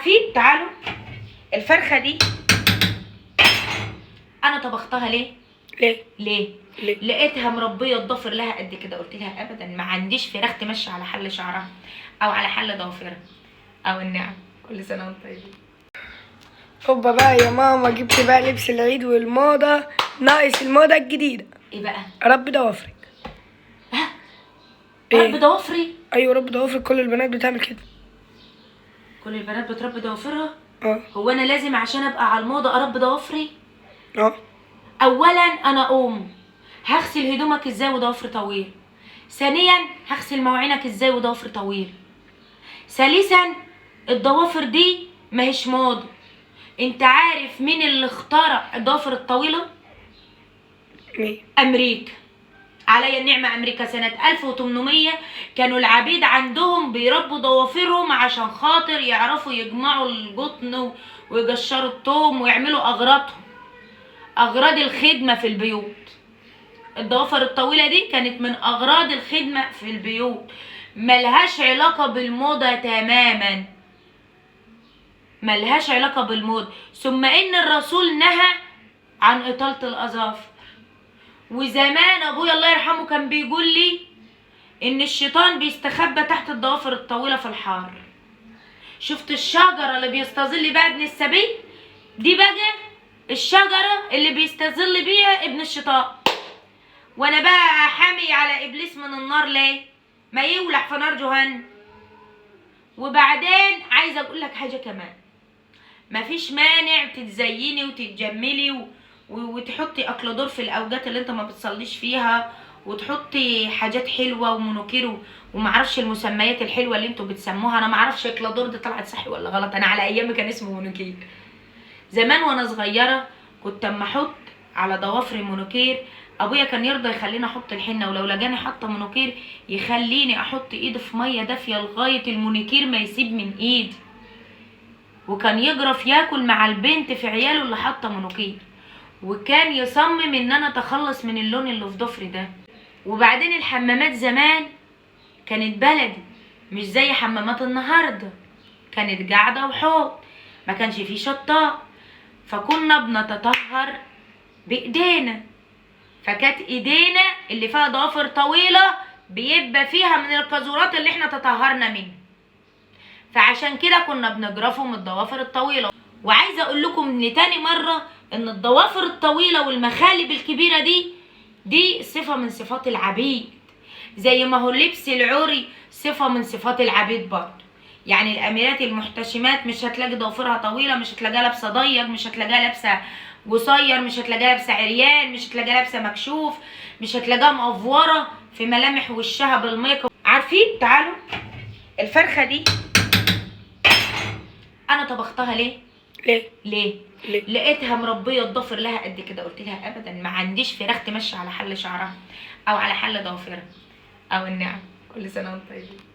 عارفين؟ تعالوا، الفرخه دي انا طبختها ليه؟ لقيتها مربيه الضفر لها قد كده، قلت لها ابدا ما عنديش فراخ تمشي على حل شعرها او على حل ضوافرها او النعم. كل سنه وانت طيبين. هوبا بقى يا ماما، جبت بقى لبس العيد والموضه، ناقص الموضه الجديده. ايه بقى؟ رب ضوافرك. ها؟ إيه؟ رب ضوافري؟ ايوه رب ضوافرك، كل البنات بتعمل كده. كل البنات بتربي ضوافرها؟ اه. هو انا لازم عشان ابقى على الموضه اربي ضوافري؟ اه. اولا انا هغسل هدومك ازاي وضوافر طويل؟ ثانيا هغسل مواعينك ازاي وضوافر طويل؟ ثالثا الضوافر دي ماهيش موضه. انت عارف مين اللي اخترع الضوافر الطويله؟ مين؟ امريكا. عليا النعمه، امريكا سنه 1800 كانوا العبيد عندهم بيربوا ضوافرهم عشان خاطر يعرفوا يجمعوا القطن ويقشروا الثوم ويعملوا اغراض الخدمه في البيوت. الضوافر الطويله دي كانت من اغراض الخدمه في البيوت، ملهاش علاقه بالموضه تماما، ملهاش علاقه بالموضه. ثم ان الرسول نهى عن اطاله الاظافر. وزمان ابويا الله يرحمه كان بيقول لي ان الشيطان بيستخبى تحت الضوافر الطويله في الحار. شفت الشجره اللي بيستظل بيها ابن السبيل دي؟ بقى الشجره اللي بيستظل بيها ابن الشيطان. وانا بقى حامي على ابليس من النار ليه؟ ما يولع في نار جهنم. وبعدين عايزه اقول لك حاجه كمان، مفيش مانع تتزيني وتتجملي وتحطي اكلادور في الاوجات اللي انت ما بتصليش فيها، وتحطي حاجات حلوه ومونوكير ومعرفش المسميات الحلوه اللي انتوا بتسموها. انا معرفش اكلادور دي طلعت صح ولا غلط، انا على ايامي كان اسمه مونوكير. زمان وانا صغيره كنت اما احط على ضوافري مونوكير ابويا كان يرضى يخليني احط الحنه، ولو لقاني حاطه مونوكير يخليني احط ايدي في ميه دافيه لغايه المونوكير ما يسيب من ايدي. وكان يجرف ياكل مع البنت في عياله اللي حاطه مونوكير، وكان يصمم ان انا اتخلص من اللون اللي في ضفري ده. وبعدين الحمامات زمان كانت بلدي مش زي حمامات النهارده، كانت قاعده وحوض، ما كانش فيه شطاء، فكنا بنتطهر بايدينا. فكانت ايدينا اللي فيها ضوافر طويله بيبقى فيها من القاذورات اللي احنا تطهرنا منها، فعشان كده كنا بنجرفه من الضوافر الطويله. وعايزه اقول لكم ان تاني مره ان الضوافر الطويله والمخالب الكبيره دي صفه من صفات العبيد، زي ما هو اللبس العري صفه من صفات العبيد برضه. يعني الاميرات المحتشمات مش هتلاقي ضوافرها طويله، مش هتلاقيها لابسه ضيق، مش هتلاقيها لابسه قصير، مش هتلاقيها لابسه عريان، مش هتلاقيها لابسه مكشوف، مش هتلاقيها مقفوره في ملامح وشها بالميك اب. عارفين؟ تعالوا، الفرخه دي انا طبختها ليه؟ ليه؟ لقيتها مربيه الضفر لها قد كده، قلت لها ابدا ما عنديش فراخ تمشي على حل شعرها او على حل ضوافرها او النعم. كل سنه وانت طيبين.